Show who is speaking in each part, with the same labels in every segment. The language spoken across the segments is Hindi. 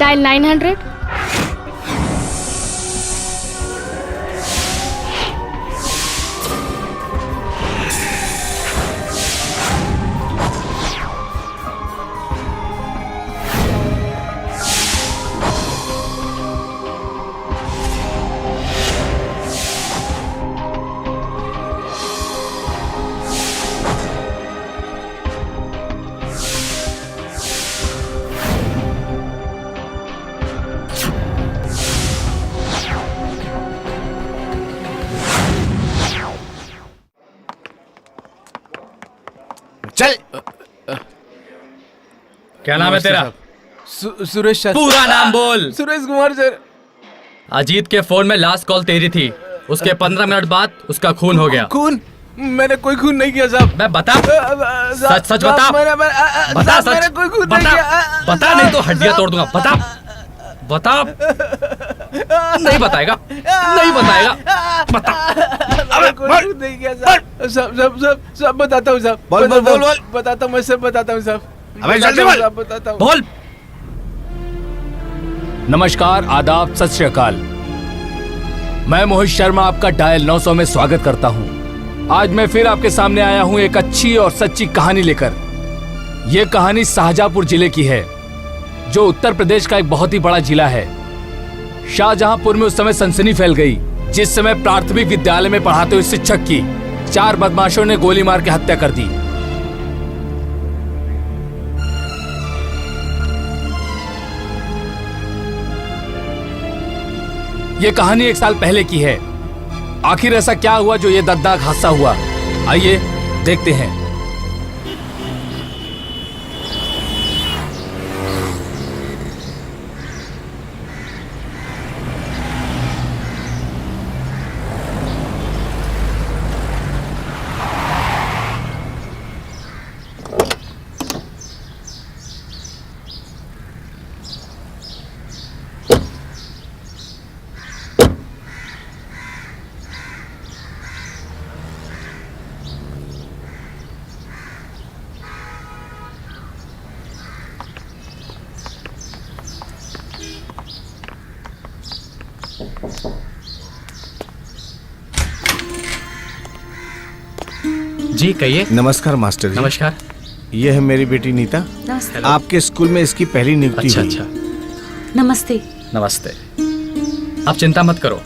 Speaker 1: डायल 900।
Speaker 2: चल।
Speaker 3: क्या नाम है तेरा?
Speaker 2: सुरेश सर।
Speaker 3: पूरा नाम बोल।
Speaker 2: सुरेश कुमार सर।
Speaker 3: अजीत के फोन में लास्ट कॉल तेरी थी, उसके 15 मिनट बाद उसका खून हो गया।
Speaker 2: खून? मैंने कोई खून नहीं किया साहब।
Speaker 3: मैं बता, सच सच बता। बता सच।
Speaker 2: मैंने कोई खून नहीं
Speaker 3: बता,
Speaker 2: किया।
Speaker 3: बता नहीं तो हड्डियां तोड़ दूंगा। बता, बता। नहीं बताएगा, नहीं बताएगा। बता।
Speaker 2: मैंने कोई खून नहीं किया साहब। सब बताता हूँ साहब।
Speaker 4: बोल बोल बोल बोल।
Speaker 2: बताता हूँ, मैं सब बताता हूँ साहब।
Speaker 4: अबे जल्दी बोल।
Speaker 2: बताता हूँ।
Speaker 3: बोल।
Speaker 4: नमस्कार, आदाब, सत श्री अकाल। मैं मोहित शर्मा आपका डायल 900 में स्वागत करता हूं। आज मैं फिर आपके सामने आया हूं एक अच्छी और सच्ची कहानी लेकर। यह कहानी शाहजहांपुर जिले की है, जो उत्तर प्रदेश का एक बहुत ही बड़ा जिला है। शाहजहांपुर में उस समय सनसनी फैल गई जिस समय प्राथमिक विद्यालय में पढ़ाते हुए शिक्षक की 4 बदमाशों ने गोली मार के हत्या कर दी। ये कहानी 1 साल पहले की है। आखिर ऐसा क्या हुआ जो ये दर्दनाक हादसा हुआ? आइए देखते हैं।
Speaker 3: जी कहिए।
Speaker 2: नमस्कार मास्टर जी।
Speaker 3: नमस्कार।
Speaker 2: ये है मेरी बेटी नीता।
Speaker 5: नमस्ते।
Speaker 2: आपके स्कूल में इसकी पहली नियुक्ति
Speaker 3: अच्छा
Speaker 2: हुई।
Speaker 3: अच्छा।
Speaker 5: नमस्ते।
Speaker 3: नमस्ते। आप चिंता मत करो,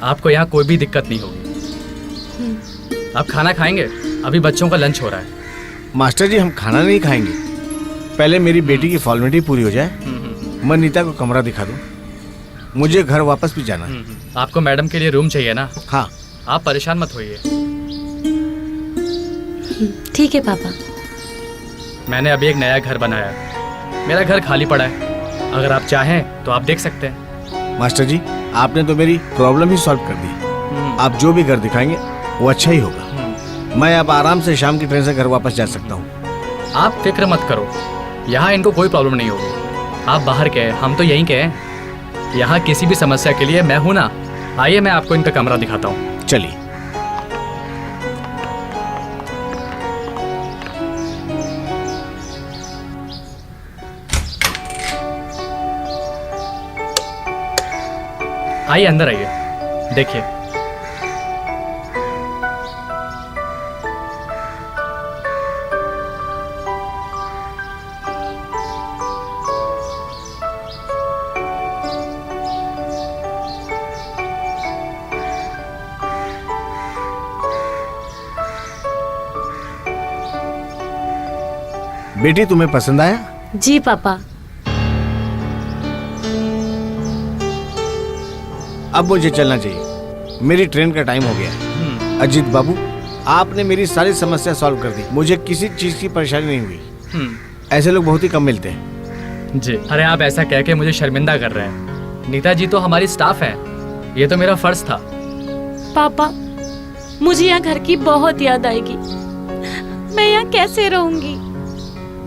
Speaker 3: आपको यहाँ कोई भी दिक्कत नहीं होगी। आप खाना खाएंगे? अभी बच्चों का लंच हो रहा है।
Speaker 2: मास्टर जी, हम खाना नहीं खाएंगे, पहले मेरी बेटी की फॉर्मेलिटी पूरी हो जाए। मैं नीता को कमरा दिखा दूं। मुझे घर वापस भी जाना है।
Speaker 3: आपको मैडम के लिए रूम चाहिए ना?
Speaker 2: हाँ।
Speaker 3: आप परेशान मत होइए।
Speaker 5: ठीक है पापा।
Speaker 3: मैंने अभी एक नया घर बनाया, मेरा घर खाली पड़ा है। अगर आप चाहें तो आप देख सकते हैं।
Speaker 2: मास्टर जी, आपने तो मेरी प्रॉब्लम ही सॉल्व कर दी। आप जो भी घर दिखाएंगे वो अच्छा ही होगा। मैं अब आराम से शाम की ट्रेन से घर वापस जा सकता हूँ।
Speaker 3: आप फिक्र मत करो, यहाँ इनको कोई प्रॉब्लम नहीं होगी। आप बाहर के हैं, हम तो यहीं के हैं। यहाँ किसी भी समस्या के लिए मैं हूँ ना। आइए मैं आपको इनका कमरा दिखाता हूँ।
Speaker 2: चलिए।
Speaker 3: आइए अंदर आइए, देखिए।
Speaker 2: बेटी, तुम्हें पसंद आया?
Speaker 5: जी पापा।
Speaker 2: अब मुझे चलना चाहिए, मेरी ट्रेन का टाइम हो गया है। अजीत बाबू, आपने मेरी सारी समस्या सॉल्व कर दी। मुझे किसी चीज की परेशानी नहीं हुई। ऐसे लोग बहुत ही कम मिलते हैं।
Speaker 3: जी, अरे आप ऐसा कह के मुझे शर्मिंदा कर रहे हैं। नीता जी तो हमारी स्टाफ है, ये तो मेरा फर्ज था।
Speaker 5: पापा, मुझे यहाँ घर की बहुत याद आएगी। मैं यहाँ कैसे रहूंगी?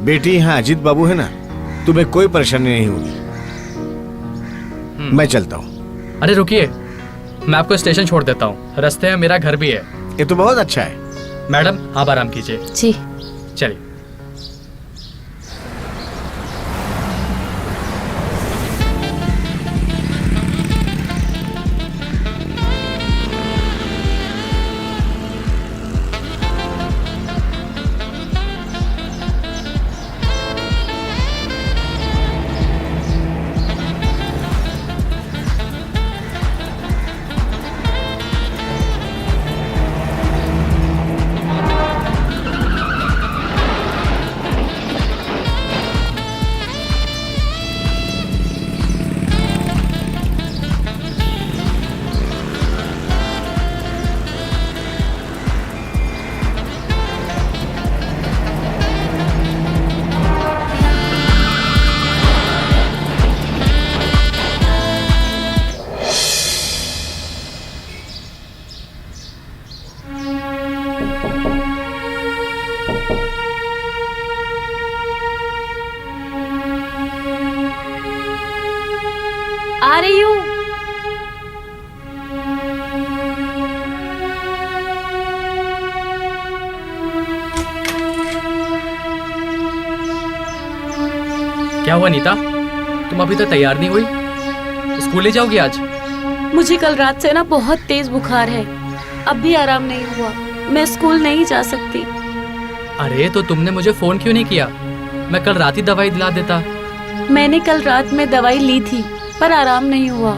Speaker 2: बेटी, यहाँ अजीत बाबू है ना, तुम्हें कोई परेशानी नहीं होगी। मैं चलता हूँ।
Speaker 3: अरे रुकिए, मैं आपको स्टेशन छोड़ देता हूँ, रास्ते में मेरा घर भी है।
Speaker 2: ये तो बहुत अच्छा है।
Speaker 3: मैडम आप आराम कीजिए।
Speaker 5: जी।
Speaker 3: चलिए। क्या हुआ नीता, तुम अभी तक तैयार नहीं हुई? स्कूल ले जाओगी आज?
Speaker 5: मुझे कल रात से ना बहुत तेज बुखार है, अब भी आराम नहीं हुआ। मैं स्कूल नहीं जा सकती।
Speaker 3: अरे तो तुमने मुझे फोन क्यों नहीं किया? मैं कल रात ही दवाई दिला देता।
Speaker 5: मैंने कल रात में दवाई ली थी पर आराम नहीं हुआ।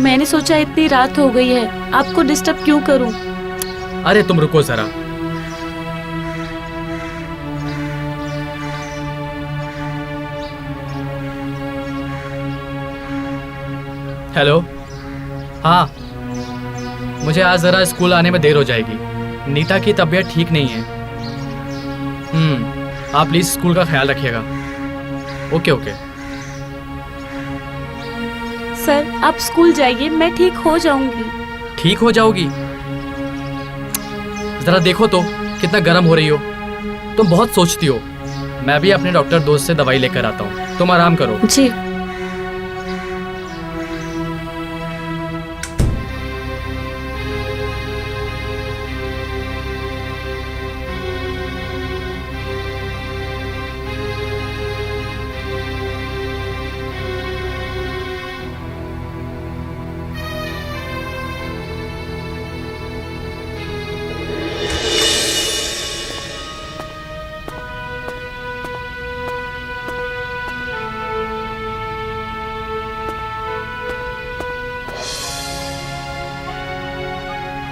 Speaker 5: मैंने सोचा इतनी रात हो गई है, आपको डिस्टर्ब क्यों करूं।
Speaker 3: अरे तुम रुको जरा। हेलो, हाँ, मुझे आज जरा स्कूल आने में देर हो जाएगी। नीता की तबीयत ठीक नहीं है। आप प्लीज स्कूल का ख्याल रखिएगा। Okay okay.
Speaker 5: सर आप स्कूल जाइए, मैं ठीक हो जाऊंगी।
Speaker 3: ठीक हो जाओगी? जरा देखो तो कितना गर्म हो रही हो। तुम बहुत सोचती हो। मैं भी अपने डॉक्टर दोस्त से दवाई लेकर आता हूँ, तुम आराम करो।
Speaker 5: जी।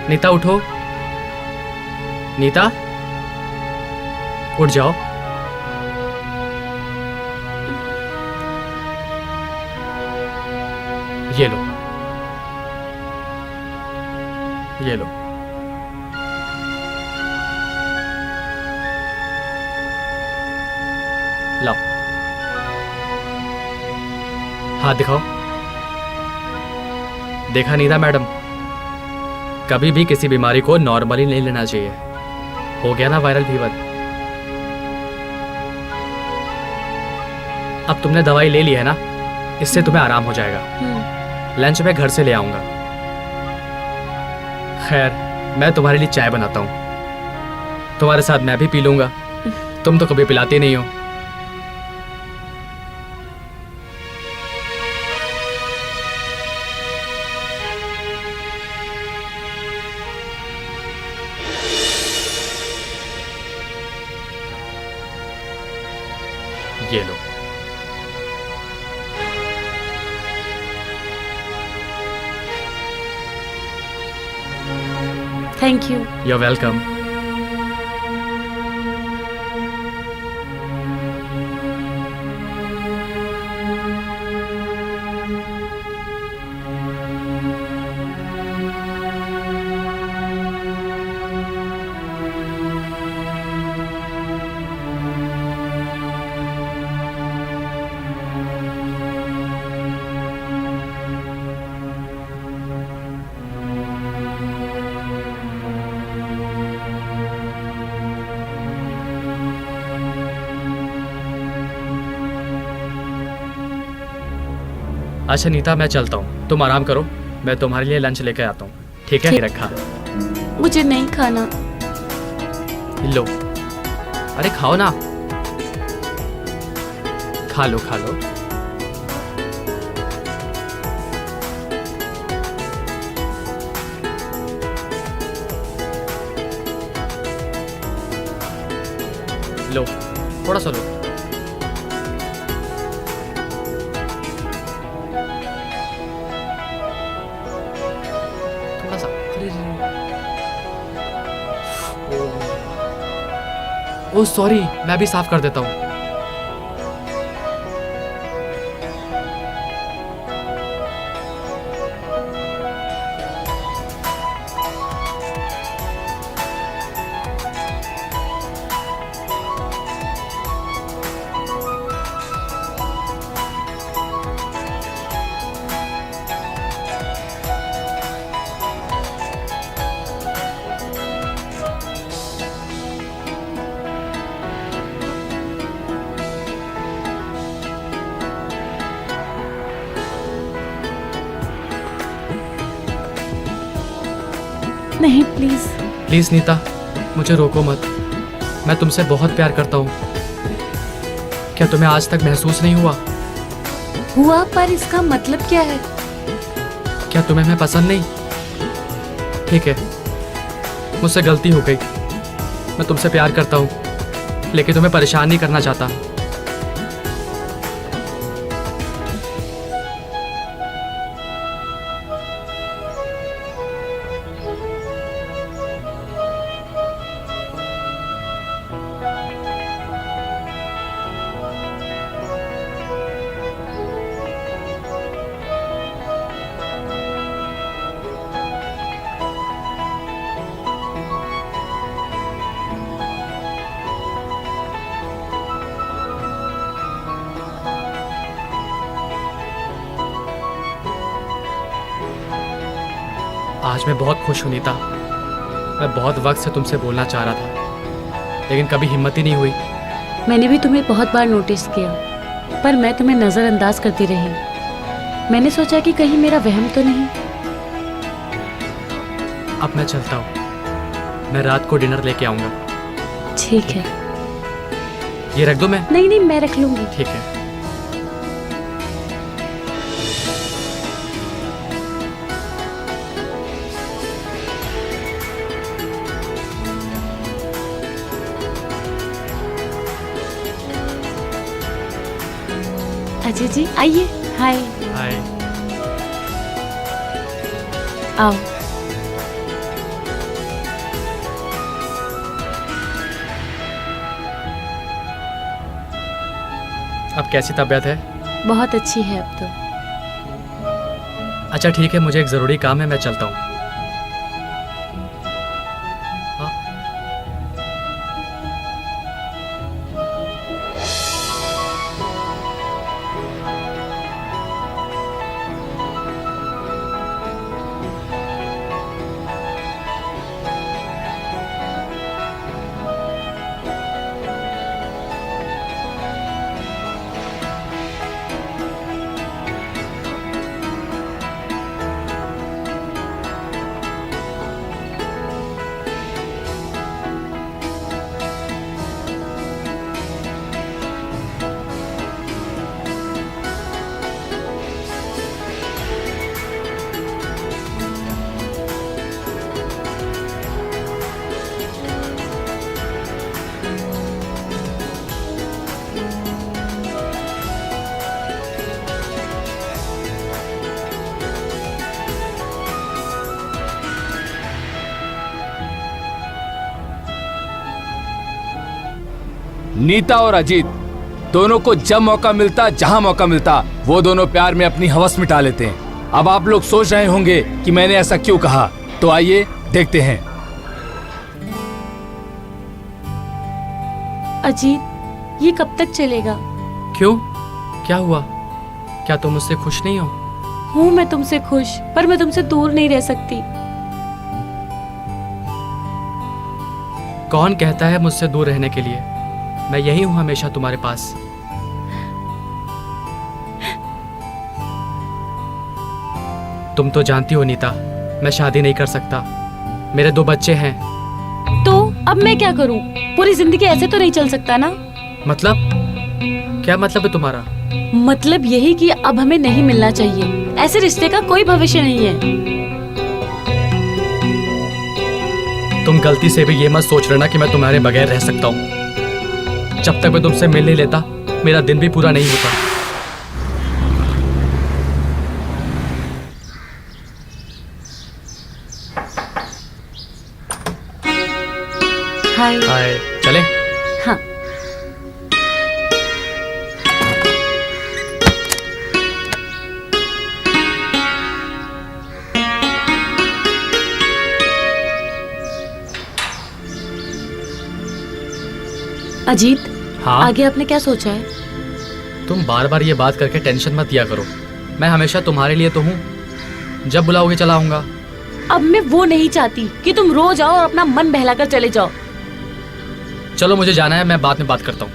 Speaker 3: नीता उठो। नीता उठ जाओ। ये लो, ये लो। लाओ, हाथ दिखाओ। देखा नीता मैडम, कभी भी किसी बीमारी को नॉर्मली नहीं लेना चाहिए। हो गया ना वायरल फीवर। अब तुमने दवाई ले ली है ना, इससे तुम्हें आराम हो जाएगा। लंच में घर से ले आऊंगा। खैर, मैं तुम्हारे लिए चाय बनाता हूं, तुम्हारे साथ मैं भी पी लूंगा। तुम तो कभी पिलाती नहीं हो। ये लो।
Speaker 5: Thank you.
Speaker 3: You are welcome. अच्छा नीता, मैं चलता हूँ, तुम आराम करो। मैं तुम्हारे लिए लंच लेकर आता हूँ, ठीक है? रखा।
Speaker 5: मुझे नहीं खाना।
Speaker 3: लो, अरे खाओ ना। खा लो, खा लो। लो, थोड़ा सा लो। थोड़ा सा। ओह सॉरी, मैं भी साफ कर देता हूँ।
Speaker 5: नहीं प्लीज।
Speaker 3: प्लीज नीता, मुझे रोको मत। मैं तुमसे बहुत प्यार करता हूँ। क्या तुम्हें आज तक महसूस नहीं हुआ?
Speaker 5: हुआ, पर इसका मतलब क्या है?
Speaker 3: क्या तुम्हें मैं पसंद नहीं? ठीक है, मुझसे गलती हो गई। मैं तुमसे प्यार करता हूँ, लेकिन तुम्हें परेशान नहीं करना चाहता। आज मैं बहुत खुश हूं नीता। मैं बहुत वक्त से तुमसे बोलना चाह रहा था, लेकिन कभी हिम्मत ही नहीं हुई।
Speaker 5: मैंने भी तुम्हें बहुत बार नोटिस किया, पर मैं तुम्हें नजरअंदाज करती रही। मैंने सोचा कि कहीं मेरा वहम तो नहीं।
Speaker 3: अब मैं चलता हूँ, मैं रात को डिनर लेके आऊंगा।
Speaker 5: ठीक है।
Speaker 3: ये रख दो मैं?
Speaker 5: नहीं, मैं रख लूंगी।
Speaker 3: ठीक है।
Speaker 5: अजय जी आइए। हाय।
Speaker 3: हाय।
Speaker 5: आओ।
Speaker 3: अब कैसी तबीयत है?
Speaker 5: बहुत अच्छी है अब तो।
Speaker 3: अच्छा ठीक है, मुझे एक ज़रूरी काम है, मैं चलता हूँ। हाँ?
Speaker 4: नीता और अजीत दोनों को जब मौका मिलता, जहां मौका मिलता, वो दोनों प्यार में अपनी हवस मिटा लेते हैं। अब आप लोग सोच रहे होंगे कि मैंने ऐसा क्यों कहा, तो आइए देखते हैं।
Speaker 5: अजीत, ये कब तक चलेगा?
Speaker 3: क्यों? क्या हुआ? क्या तुम मुझसे खुश नहीं हो?
Speaker 5: हूँ मैं तुमसे खुश, पर मैं तुमसे दूर नहीं रह सकती।
Speaker 3: कौन कहता है मुझसे दूर रहने के लिए? मैं यही हूं हमेशा तुम्हारे पास। तुम तो जानती हो नीता, मैं शादी नहीं कर सकता। मेरे 2 बच्चे हैं।
Speaker 5: तो अब मैं क्या करूं? पूरी जिंदगी ऐसे तो नहीं चल सकता ना।
Speaker 3: मतलब? क्या मतलब है तुम्हारा?
Speaker 5: मतलब यही कि अब हमें नहीं मिलना चाहिए। ऐसे रिश्ते का कोई भविष्य नहीं है।
Speaker 3: तुम गलती से भी ये मत सोच लेना कि मैं तुम्हारे बगैर रह सकता हूँ। जब तक मैं तुमसे मिल नहीं लेता, मेरा दिन भी पूरा नहीं होता।
Speaker 5: हाय।
Speaker 3: हाय। चले?
Speaker 5: हाँ। अजीत,
Speaker 3: हाँ?
Speaker 5: आगे आपने क्या सोचा है?
Speaker 3: तुम बार बार ये बात करके टेंशन मत दिया करो। मैं हमेशा तुम्हारे लिए तो हूँ। जब बुलाओगे चला आऊंगा।
Speaker 5: अब मैं वो नहीं चाहती कि तुम रोज आओ और अपना मन बहलाकर चले जाओ।
Speaker 3: चलो मुझे जाना है, मैं बाद में बात करता हूँ।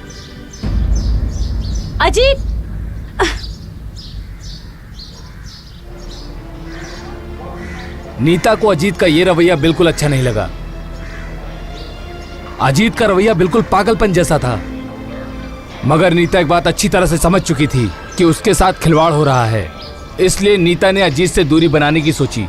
Speaker 5: अजीत!
Speaker 4: नीता को अजीत का ये रवैया बिल्कुल अच्छा नहीं लगा। अजीत का रवैया बिल्कुल पागलपन जैसा था। मगर नीता एक बात अच्छी तरह से समझ चुकी थी कि उसके साथ खिलवाड़ हो रहा है, इसलिए नीता ने अजीत से दूरी बनाने की सोची।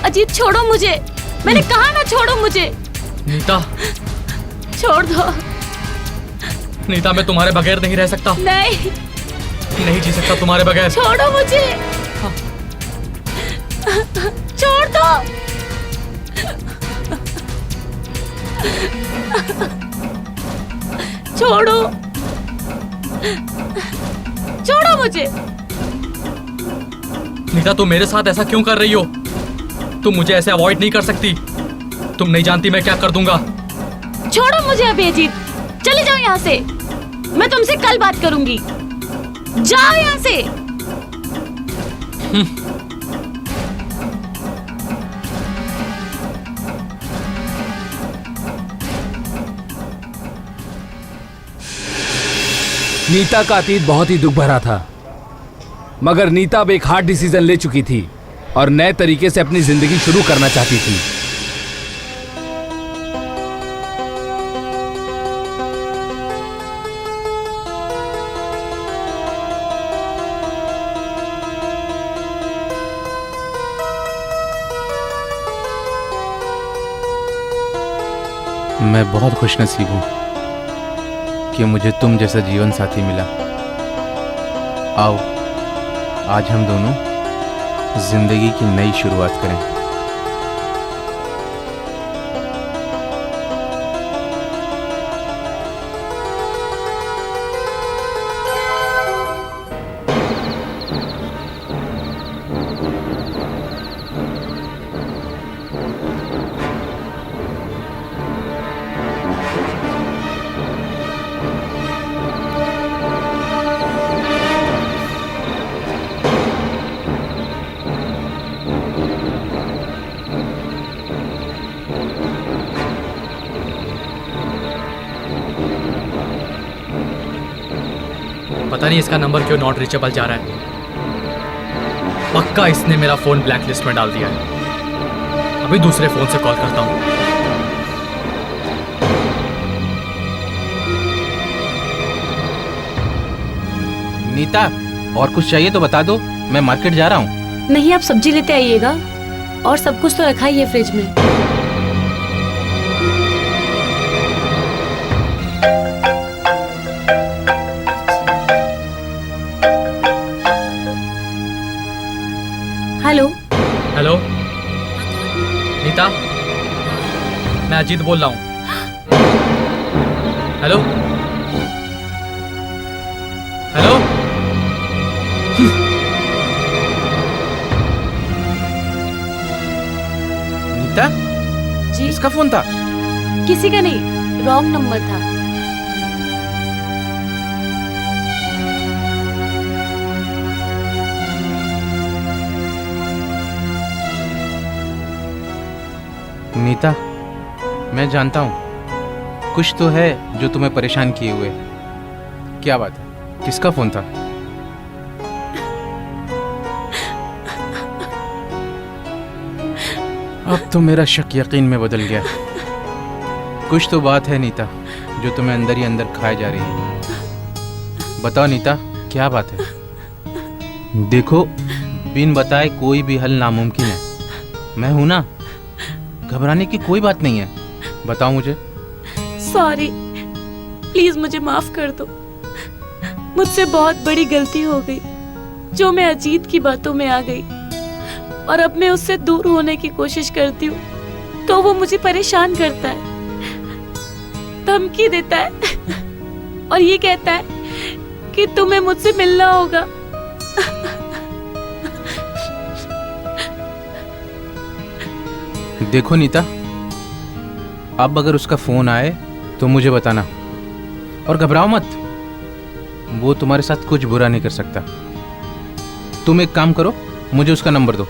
Speaker 5: अजीत छोड़ो मुझे, मैंने कहा ना छोड़ो मुझे।
Speaker 3: नीता,
Speaker 5: छोड़ दो।
Speaker 3: नीता मैं तुम्हारे बगैर नहीं रह सकता,
Speaker 5: नहीं
Speaker 3: नहीं जी सकता तुम्हारे बगैर।
Speaker 5: छोड़ो मुझे, छोड़ दो। छोड़ो, छोड़ो मुझे।
Speaker 3: नीता तुम मेरे साथ ऐसा क्यों कर रही हो? तुम मुझे ऐसे अवॉइड नहीं कर सकती। तुम नहीं जानती मैं क्या कर दूंगा।
Speaker 5: छोड़ो मुझे अभी अजीत, चले जाओ यहाँ से। मैं तुमसे कल बात करूंगी। जाओ यहाँ से।
Speaker 4: नीता का अतीत बहुत ही दुख भरा था, मगर नीता अब एक हार्ड डिसीजन ले चुकी थी और नए तरीके से अपनी जिंदगी शुरू करना चाहती थी।
Speaker 1: मैं बहुत खुशनसीब हूँ कि मुझे तुम जैसा जीवन साथी मिला। आओ आज हम दोनों जिंदगी की नई शुरुआत करें।
Speaker 3: पता नहीं इसका नंबर क्यों नॉट रीचेबल जा रहा है। पक्का इसने मेरा फोन ब्लैक लिस्ट में डाल दिया है। अभी दूसरे फोन से कॉल करता हूँ।
Speaker 1: नीता, और कुछ चाहिए तो बता दो, मैं मार्केट जा रहा हूँ।
Speaker 5: नहीं, आप सब्जी लेते आइएगा और सब कुछ तो रखा ही है फ्रिज में। हेलो।
Speaker 3: हेलो नीता, मैं अजीत बोल रहा हूँ। Hello hello.
Speaker 1: नीता,
Speaker 5: जी?
Speaker 1: किसका फोन था?
Speaker 5: किसी का नहीं, रॉन्ग नंबर था।
Speaker 1: नीता, मैं जानता हूँ कुछ तो है जो तुम्हें परेशान किए हुए। क्या बात है, किसका फोन था? अब तो मेरा शक यकीन में बदल गया। कुछ तो बात है नीता जो तुम्हें अंदर ही अंदर खाए जा रही है। बताओ नीता, क्या बात है? देखो, बिन बताए कोई भी हल नामुमकिन है। मैं हूं ना, घबराने की कोई बात नहीं है। बताओ मुझे।
Speaker 5: सॉरी, प्लीज मुझे माफ कर दो। मुझसे बहुत बड़ी गलती हो गई जो मैं अजीत की बातों में आ गई, और अब मैं उससे दूर होने की कोशिश करती हूँ तो वो मुझे परेशान करता है, धमकी देता है और ये कहता है कि तुम्हें मुझसे मिलना होगा।
Speaker 1: देखो नीता, अब अगर उसका फोन आए तो मुझे बताना, और घबराओ मत, वो तुम्हारे साथ कुछ बुरा नहीं कर सकता। तुम एक काम करो, मुझे उसका नंबर दो,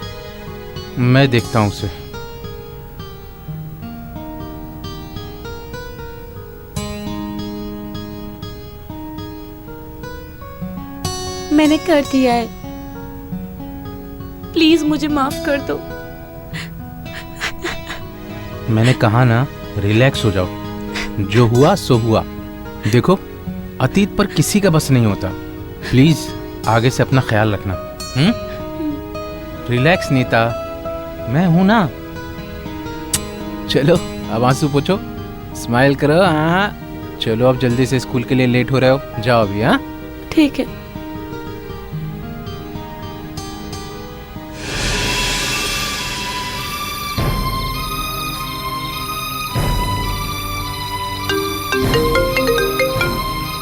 Speaker 1: मैं देखता हूं उसे।
Speaker 5: मैंने कर दिया है, प्लीज मुझे माफ कर दो।
Speaker 1: मैंने कहा ना, रिलैक्स हो जाओ, जो हुआ सो हुआ। देखो, अतीत पर किसी का बस नहीं होता। प्लीज आगे से अपना ख्याल रखना। रिलैक्स नीता, मैं हूं ना। चलो अब आंसू पोछो, स्माइल करो। हाँ चलो, अब जल्दी से स्कूल के लिए लेट हो रहे हो, जाओ अभी। हाँ
Speaker 5: ठीक है।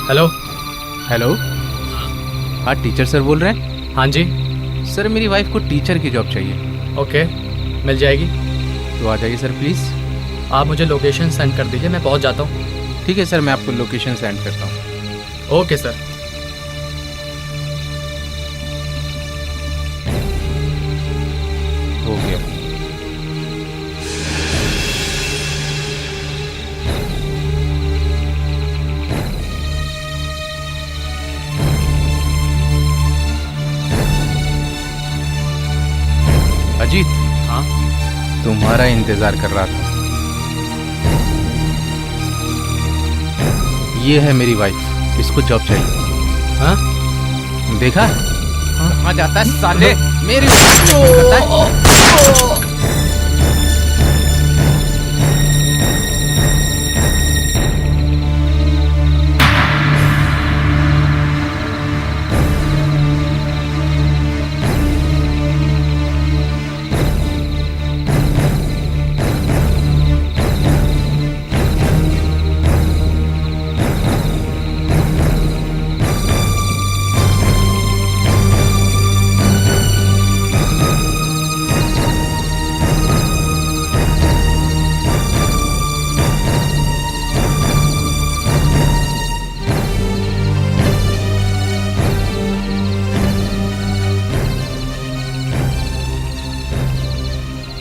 Speaker 3: हेलो।
Speaker 1: हेलो, हाँ टीचर सर बोल रहे हैं?
Speaker 3: हाँ जी।
Speaker 1: सर, मेरी वाइफ को टीचर की जॉब चाहिए।
Speaker 3: ओके, मिल जाएगी।
Speaker 1: तो आ जाइए सर प्लीज़।
Speaker 3: आप मुझे लोकेशन सेंड कर दीजिए, मैं पहुंच जाता हूँ।
Speaker 1: ठीक है सर, मैं आपको लोकेशन सेंड करता हूँ।
Speaker 3: Okay sir.
Speaker 1: हो गया। अजीत,
Speaker 3: हाँ?
Speaker 1: तुम्हारा इंतजार कर रहा था। ये है मेरी वाइफ, इसको जॉब चाहिए।
Speaker 3: हाँ?
Speaker 1: देखा कहाँ जाता है साले, मेरी करता है।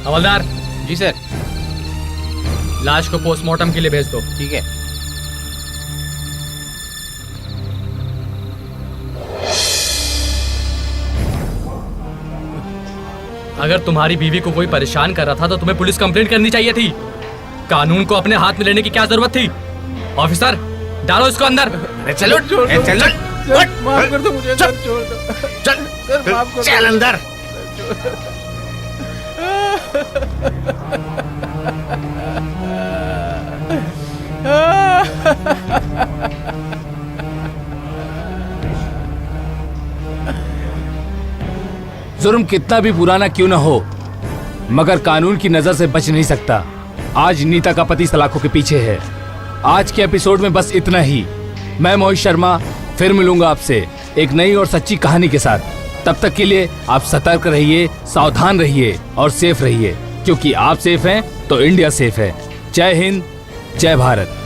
Speaker 3: हवलदार
Speaker 1: जी सर।
Speaker 3: लाश को पोस्टमार्टम के लिए भेज दो।
Speaker 1: ठीक है।
Speaker 3: अगर तुम्हारी बीवी को कोई परेशान कर रहा था तो तुम्हें पुलिस कंप्लेंट करनी चाहिए थी। कानून को अपने हाथ में लेने की क्या जरूरत थी? ऑफिसर, डालो इसको अंदर।
Speaker 2: चलो चल, माफ कर दो मुझे, छोड़ दो। चल सर, माफ कर दो। चल अंदर।
Speaker 4: जुर्म कितना भी पुराना क्यों न हो, मगर कानून की नजर से बच नहीं सकता। आज नीता का पति सलाखों के पीछे है। आज के एपिसोड में बस इतना ही। मैं मोहित शर्मा फिर मिलूंगा आपसे एक नई और सच्ची कहानी के साथ। तब तक के लिए आप सतर्क रहिए, सावधान रहिए और सेफ रहिए, क्योंकि आप सेफ हैं तो इंडिया सेफ है। जय हिंद, जय भारत।